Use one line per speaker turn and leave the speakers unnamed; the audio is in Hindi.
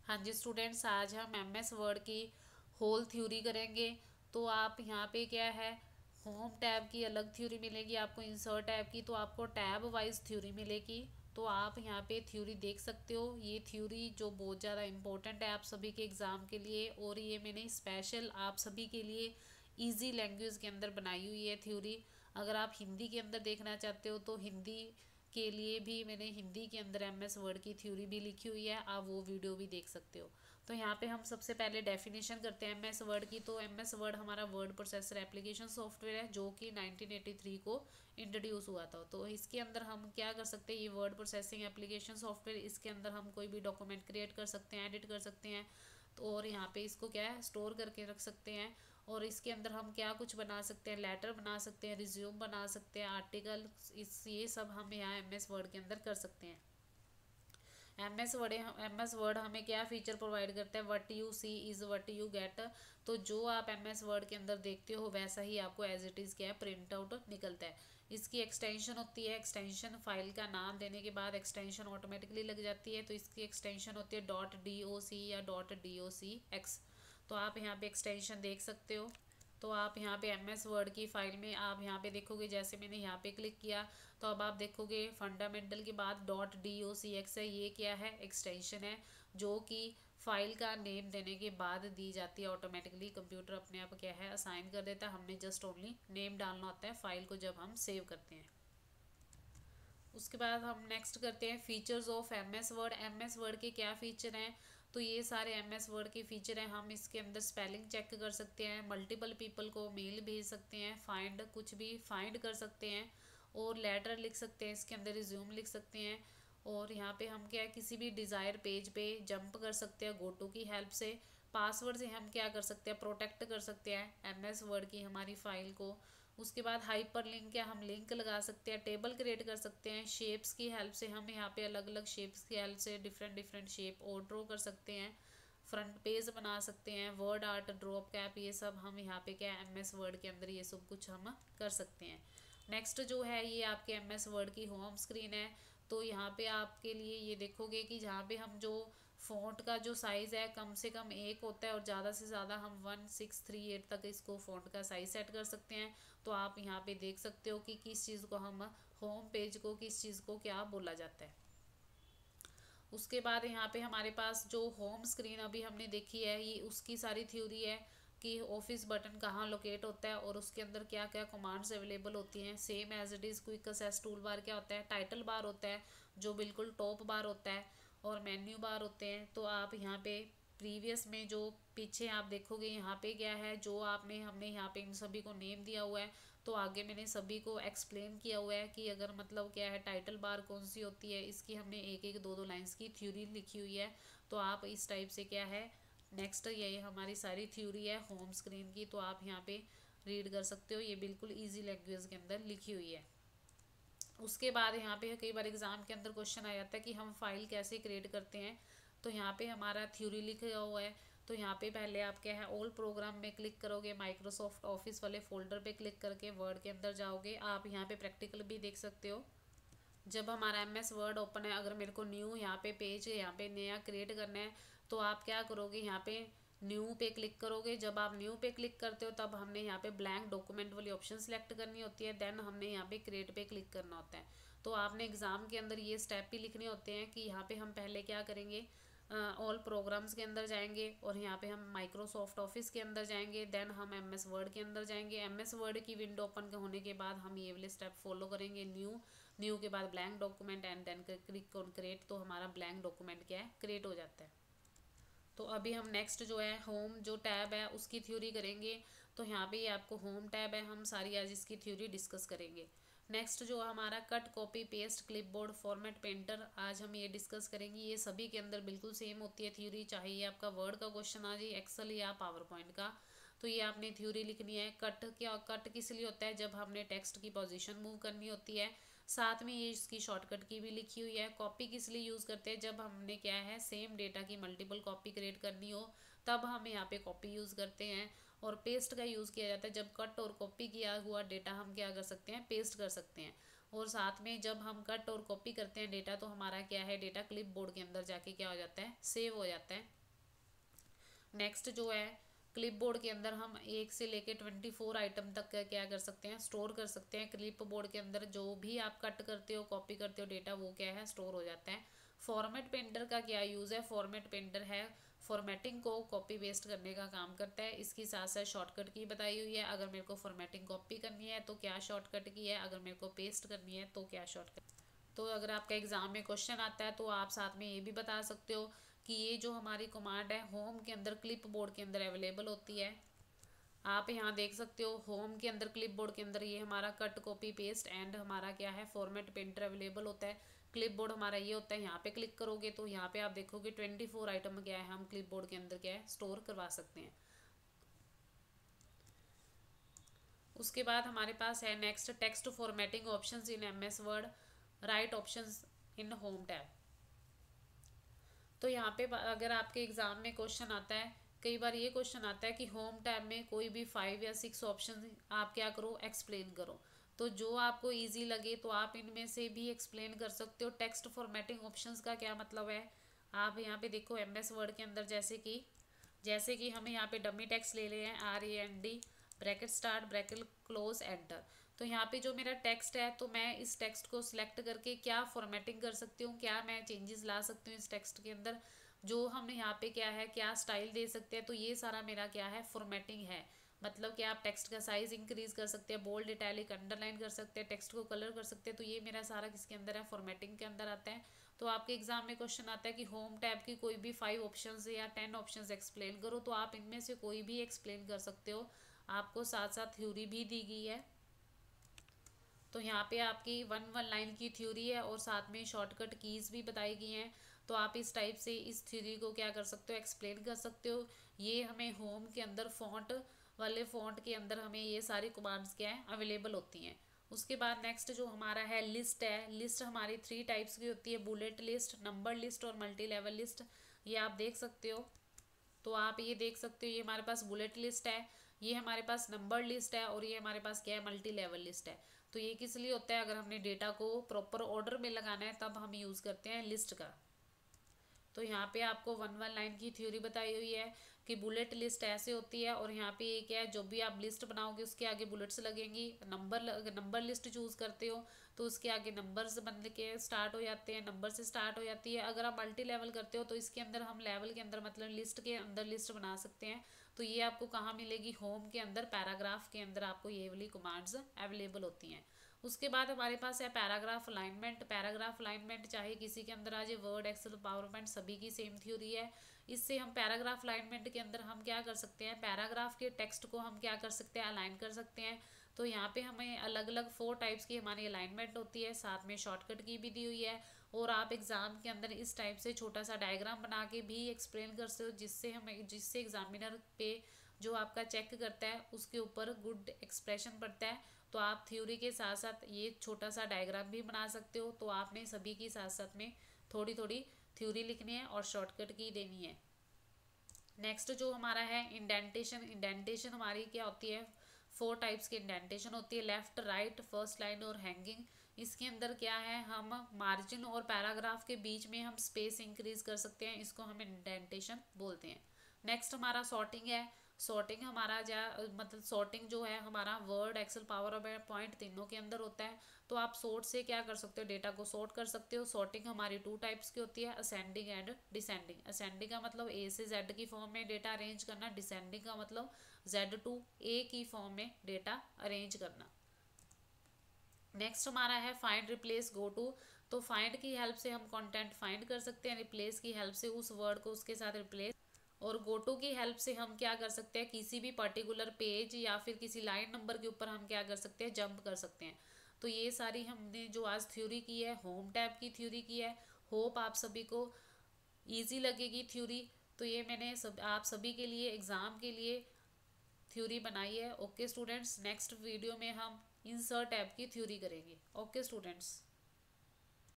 हाँ जी स्टूडेंट्स, आज हम एमएस वर्ड की होल थ्योरी करेंगे। तो आप यहाँ पे क्या है, होम टैब की अलग थ्योरी मिलेगी आपको, इंसर्ट टैब की, तो आपको टैब वाइज थ्योरी मिलेगी। तो आप यहाँ पे थ्योरी देख सकते हो। ये थ्योरी जो बहुत ज़्यादा इम्पोर्टेंट है आप सभी के एग्ज़ाम के लिए, और ये मैंने स्पेशल आप सभी के लिए इजी लैंग्वेज के अंदर बनाई हुई है थ्योरी। अगर आप हिंदी के अंदर देखना चाहते हो तो हिंदी के लिए भी मैंने हिंदी के अंदर एमएस वर्ड की थ्योरी भी लिखी हुई है, आप वो वीडियो भी देख सकते हो। तो यहाँ पे हम सबसे पहले डेफिनेशन करते हैं एमएस वर्ड की। तो एमएस वर्ड हमारा वर्ड प्रोसेसर एप्लीकेशन सॉफ्टवेयर है जो कि 1983 को इंट्रोड्यूस हुआ था। तो इसके अंदर हम क्या कर सकते हैं, ये वर्ड प्रोसेसिंग एप्लीकेशन सॉफ्टवेयर, इसके अंदर हम कोई भी डॉक्यूमेंट क्रिएट कर सकते हैं, एडिट कर सकते हैं। तो और यहाँ पे इसको क्या है, स्टोर करके रख सकते हैं। और इसके अंदर हम क्या कुछ बना सकते हैं, लेटर बना सकते हैं, रिज्यूम बना सकते हैं, आर्टिकल, इस ये सब हम यहाँ एमएस वर्ड के अंदर कर सकते हैं। एमएस वर्ड हमें क्या फीचर प्रोवाइड करता है, what you see is what you get. तो जो आप एमएस वर्ड के अंदर देखते हो वैसा ही आपको एज इट इज़ क्या है प्रिंट आउट निकलता है। इसकी एक्सटेंशन होती है, एक्सटेंशन फाइल का नाम देने के बाद एक्सटेंशन ऑटोमेटिकली लग जाती है। तो इसकी एक्सटेंशन होती है .doc या .docx। तो आप यहाँ पे एक्सटेंशन देख सकते हो। तो आप यहाँ पे एमएस वर्ड की फाइल में आप यहाँ पे देखोगे, जैसे मैंने यहाँ पे क्लिक किया तो अब आप देखोगे फंडामेंटल के बाद .docx है। ये क्या है, एक्सटेंशन है जो कि फाइल का नेम देने के बाद दी जाती है ऑटोमेटिकली। कंप्यूटर अपने आप क्या है असाइन कर देता है, हमने जस्ट ओनली नेम डालना होता है फाइल को जब हम सेव करते हैं। उसके बाद हम नेक्स्ट करते हैं features of MS word. MS word के क्या फीचर हैं, तो ये सारे एमएस वर्ड के फीचर हैं। हम इसके अंदर स्पेलिंग चेक कर सकते हैं, मल्टीपल पीपल को मेल भेज सकते हैं, फाइंड कुछ भी फाइंड कर सकते हैं, और लेटर लिख सकते हैं, इसके अंदर रिज्यूम लिख सकते हैं। और यहाँ पे हम क्या है, किसी भी डिज़ायर पेज पे जंप कर सकते हैं गोटो की हेल्प से। पासवर्ड से हम क्या कर सकते हैं, प्रोटेक्ट कर सकते हैं एमएस वर्ड की हमारी फाइल को। उसके बाद हाइपर लिंक है, हम लिंक लगा सकते हैं, टेबल क्रिएट कर सकते हैं, शेप्स की हेल्प से हम यहाँ पे अलग अलग शेप्स की हेल्प से डिफरेंट डिफरेंट शेप और ड्रॉ कर सकते हैं, फ्रंट पेज बना सकते हैं, वर्ड आर्ट, ड्रॉप कैप, ये सब हम यहाँ पे क्या एमएस वर्ड के अंदर ये सब कुछ हम कर सकते हैं। नेक्स्ट जो है ये आपके एमएस वर्ड की होम स्क्रीन है। तो यहाँ पे आपके लिए ये देखोगे कि जहाँ पे हम जो फ़ॉन्ट का जो साइज़ है कम से कम एक होता है और ज़्यादा से ज़्यादा हम 1638 तक इसको फ़ॉन्ट का साइज़ सेट कर सकते हैं। तो आप यहाँ पे देख सकते हो कि किस चीज़ को हम होम पेज को किस चीज़ को क्या बोला जाता है। उसके बाद यहाँ पे हमारे पास जो होम स्क्रीन अभी हमने देखी है ये उसकी सारी थ्योरी है कि ऑफिस बटन कहाँ लोकेट होता है और उसके अंदर क्या क्या कमांड्स अवेलेबल होती हैं। Same as it is quick access tool bar क्या होता है, टाइटल बार होता है जो बिल्कुल टॉप बार होता है, और मेन्यू बार होते हैं। तो आप यहाँ पे प्रीवियस में जो पीछे आप देखोगे यहाँ पे क्या है, जो आपने हमने यहाँ पे इन सभी को नेम दिया हुआ है। तो आगे मैंने सभी को एक्सप्लेन किया हुआ है कि अगर मतलब क्या है टाइटल बार कौन सी होती है, इसकी हमने एक एक दो दो लाइंस की थ्योरी लिखी हुई है। तो आप इस टाइप से क्या है, नेक्स्ट ये हमारी सारी थ्योरी है होम स्क्रीन की, तो आप यहाँ पे रीड कर सकते हो, ये बिल्कुल ईजी लैंग्वेज के अंदर लिखी हुई है। उसके बाद यहाँ पे कई बार एग्जाम के अंदर क्वेश्चन आ जाता है कि हम फाइल कैसे क्रिएट करते हैं। तो यहाँ पे हमारा थ्योरी लिखा हुआ है। तो यहाँ पे पहले आप क्या है, ऑल प्रोग्राम में क्लिक करोगे, माइक्रोसॉफ्ट ऑफिस वाले फोल्डर पे क्लिक करके वर्ड के अंदर जाओगे। आप यहाँ पे प्रैक्टिकल भी देख सकते हो। जब हमारा एमएस वर्ड ओपन है, अगर मेरे को न्यू यहाँ पे पेज यहाँ पे नया क्रिएट करना है तो आप क्या करोगे, यहाँ पे न्यू पे क्लिक करोगे। जब आप न्यू पे क्लिक करते हो तब हमने यहाँ पे ब्लैंक डॉक्यूमेंट वाली ऑप्शन सेलेक्ट करनी होती है, देन हमने यहाँ पे क्रिएट पे क्लिक करना होता है। तो आपने एग्ज़ाम के अंदर ये स्टेप भी लिखने होते हैं कि यहाँ पे हम पहले क्या करेंगे, ऑल प्रोग्राम्स के अंदर जाएंगे और यहाँ पे हम माइक्रोसॉफ्ट ऑफिस के अंदर जाएंगे, देन हम एमएस वर्ड के अंदर जाएंगे। एमएस वर्ड की विंडो ओपन होने के बाद हम ये वाले स्टेप फॉलो करेंगे, न्यू के बाद blank document and then click on create. तो हमारा ब्लैंक डॉक्यूमेंट क्या है, क्रिएट हो जाता है। तो अभी हम नेक्स्ट जो है होम जो टैब है उसकी थ्योरी करेंगे। तो यहाँ पे ये आपको होम टैब है, हम सारी आज इसकी थ्योरी डिस्कस करेंगे। नेक्स्ट जो हमारा cut copy paste clipboard format painter, आज हम ये डिस्कस करेंगे। ये सभी के अंदर बिल्कुल सेम होती है थ्योरी, चाहे ये आपका वर्ड का क्वेश्चन आ जाए, एक्सेल या पावर पॉइंट का। तो ये आपने थ्योरी लिखनी है। कट क्या, कट किस लिए होता है, जब हमने टेक्स्ट की पोजीशन मूव करनी होती है। साथ में ये इसकी शॉर्टकट की भी लिखी हुई है। कॉपी किस लिए यूज़ करते हैं, जब हमने क्या है सेम डेटा की मल्टीपल कॉपी क्रिएट करनी हो तब हम यहाँ पे कॉपी यूज़ करते हैं। और पेस्ट का यूज़ किया जाता है, जब कट और कॉपी किया हुआ डेटा हम क्या कर सकते हैं, पेस्ट कर सकते हैं। और साथ में जब हम कट और कॉपी करते हैं डेटा, तो हमारा क्या है, डेटा क्लिप बोर्ड के अंदर जाके क्या हो जाता है, सेव हो जाता है। नेक्स्ट जो है क्लिपबोर्ड के अंदर हम 1 से लेके 24 आइटम तक का क्या कर सकते हैं, स्टोर कर सकते हैं। क्लिपबोर्ड के अंदर जो भी आप कट करते हो, कॉपी करते हो डेटा, वो क्या है, स्टोर हो जाता है। फॉर्मेट पेंटर का क्या यूज़ है, फॉर्मेट पेंटर है फॉर्मेटिंग को कॉपी पेस्ट करने का काम करता है। इसकी साथ साथ शॉर्टकट की बताई हुई है, अगर मेरे को फॉर्मेटिंग कॉपी करनी है तो क्या शॉर्टकट की है, अगर मेरे को पेस्ट करनी है तो क्या शॉर्टकट। तो अगर आपका एग्जाम में क्वेश्चन आता है तो आप साथ में ये भी बता सकते हो कि ये जो हमारी कमांड है होम के अंदर क्लिपबोर्ड के अंदर अवेलेबल होती है। आप यहाँ देख सकते हो होम के अंदर क्लिपबोर्ड के अंदर ये हमारा कट कॉपी पेस्ट एंड हमारा क्या है फॉर्मेट पेंटर अवेलेबल होता है। क्लिपबोर्ड हमारा ये होता है, यहाँ पे क्लिक करोगे तो यहाँ पे आप देखोगे 24 आइटम क्या है हम क्लिपबोर्ड के अंदर क्या है स्टोर करवा सकते हैं। उसके बाद हमारे पास है next text formatting options in MS word, right options in home tab. तो यहाँ पे अगर आपके एग्जाम में क्वेश्चन आता है, कई बार ये क्वेश्चन आता है कि होम टैब में कोई भी 5 या 6 ऑप्शन आप क्या करो, एक्सप्लेन करो। तो जो आपको इजी लगे तो आप इनमें से भी एक्सप्लेन कर सकते हो। टेक्स्ट फॉर्मेटिंग ऑप्शंस का क्या मतलब है, आप यहाँ पे देखो एमएस वर्ड के अंदर जैसे कि हमें यहाँ पे डमी टेक्स्ट ले रहे हैं RAND bracket start bracket close enter. तो यहाँ पे जो मेरा टेक्स्ट है तो मैं इस टेक्स्ट को सिलेक्ट करके क्या फॉर्मेटिंग कर सकती हूँ, क्या मैं चेंजेस ला सकती हूँ इस टेक्स्ट के अंदर, जो हम यहाँ पे क्या है क्या स्टाइल दे सकते हैं। तो ये सारा मेरा क्या है फॉर्मेटिंग है। मतलब कि आप टेक्स्ट का साइज इंक्रीज कर सकते हैं, बोल्ड इटैलिक अंडरलाइन कर सकते हैं, टेक्स्ट को कलर कर सकते हैं। तो ये मेरा सारा किसके अंदर है, फॉर्मेटिंग के अंदर आता है। तो आपके एग्जाम में क्वेश्चन आता है कि होम टैब की कोई भी 5 ऑप्शंस या 10 ऑप्शंस एक्सप्लेन करो, तो आप इनमें से कोई भी एक्सप्लेन कर सकते हो। आपको साथ साथ थ्योरी भी दी गई है। तो यहाँ पे आपकी वन लाइन की थ्योरी है और साथ में शॉर्टकट कीज भी बताई गई हैं। तो आप इस टाइप से इस थ्योरी को क्या कर सकते हो, एक्सप्लेन कर सकते हो। ये हमें होम के अंदर फॉन्ट वाले फॉन्ट के अंदर हमें ये सारी कमांड्स क्या है अवेलेबल होती हैं। उसके बाद नेक्स्ट जो हमारा है लिस्ट है। लिस्ट हमारी 3 टाइप्स की होती है, बुलेट लिस्ट, नंबर लिस्ट और मल्टी लेवल लिस्ट। ये आप देख सकते हो। तो आप ये देख सकते हो ये हमारे पास बुलेट लिस्ट है, ये हमारे पास नंबर लिस्ट है और ये हमारे पास क्या है मल्टी लेवल लिस्ट है। तो ये किस लिए होता है, अगर हमने डेटा को प्रॉपर ऑर्डर में लगाना है तब हम यूज़ करते हैं लिस्ट का। तो यहाँ पे आपको वन लाइन की थ्योरी बताई हुई है कि बुलेट लिस्ट ऐसे होती है और यहाँ पे ये क्या है, जो भी आप लिस्ट बनाओगे उसके आगे बुलेट्स लगेंगी। नंबर लिस्ट चूज करते हो तो उसके आगे नंबर्स बन के स्टार्ट हो जाते हैं, नंबर से स्टार्ट हो जाती है। अगर आप मल्टी लेवल करते हो तो इसके अंदर हम लेवल के अंदर मतलब लिस्ट के अंदर लिस्ट बना सकते हैं। तो ये आपको कहाँ मिलेगी, होम के अंदर पैराग्राफ के अंदर आपको ये वाली कमांड्स अवेलेबल होती हैं। उसके बाद हमारे पास है पैराग्राफ अलाइनमेंट। पैराग्राफ अलाइनमेंट चाहे किसी के अंदर आ जाए, वर्ड एक्सेल पावर पॉइंट सभी की सेम थ्योरी है। इससे हम पैराग्राफ अलाइनमेंट के अंदर हम क्या कर सकते हैं, पैराग्राफ के टेक्स्ट को हम क्या कर सकते हैं, अलाइन कर सकते हैं। तो यहाँ पे हमें अलग अलग 4 टाइप्स की हमारी अलाइनमेंट होती है, साथ में शॉर्टकट की भी दी हुई है। और आप एग्जाम के अंदर इस टाइप से छोटा सा डायग्राम बना के भी एक्सप्लेन कर सकते हो, जिससे एग्जामिनर पे जो आपका चेक करता है उसके ऊपर गुड एक्सप्रेशन पड़ता है। तो आप थ्योरी के साथ साथ ये छोटा सा डायग्राम भी बना सकते हो। तो आपने सभी की साथ साथ में थोड़ी थोड़ी थ्योरी लिखनी है और शॉर्टकट की देनी है। नेक्स्ट जो हमारा है इंडेंटेशन। इंडेंटेशन हमारी क्या होती है, 4 टाइप्स की इंडेंटेशन होती है, लेफ्ट राइट फर्स्ट लाइन और हैंगिंग। इसके अंदर क्या है, हम मार्जिन और पैराग्राफ के बीच में हम स्पेस इंक्रीज कर सकते हैं, इसको हम इंडेंटेशन बोलते हैं। नेक्स्ट हमारा सॉर्टिंग है। सॉर्टिंग हमारा मतलब सॉर्टिंग जो है हमारा वर्ड एक्सेल पावर पॉइंट तीनों के अंदर होता है। तो आप सॉर्ट से क्या कर सकते हो, डेटा को सॉर्ट कर सकते हो। सॉर्टिंग हमारी 2 टाइप्स की होती है, असेंडिंग एंड डिसेंडिंग। असेंडिंग का मतलब ए से जेड की फॉर्म में डेटा अरेंज करना, डिसेंडिंग का मतलब जेड टू ए की फॉर्म में डेटा अरेंज करना। नेक्स्ट हमारा है फाइंड रिप्लेस गो टू। तो फाइंड की हेल्प से हम कंटेंट फाइंड कर सकते हैं, रिप्लेस की हेल्प से उस वर्ड को उसके साथ रिप्लेस, और गोटो की हेल्प से हम क्या कर सकते हैं, किसी भी पर्टिकुलर पेज या फिर किसी लाइन नंबर के ऊपर हम क्या कर सकते हैं, जंप कर सकते हैं। तो ये सारी हमने जो आज थ्योरी की है, होम टैब की थ्योरी की है। होप आप सभी को इजी लगेगी थ्योरी। तो ये मैंने आप सभी के लिए एग्ज़ाम के लिए थ्योरी बनाई है। ओके स्टूडेंट्स, नेक्स्ट वीडियो में हम इंसर्ट टैब की थ्योरी करेंगे। Okay students.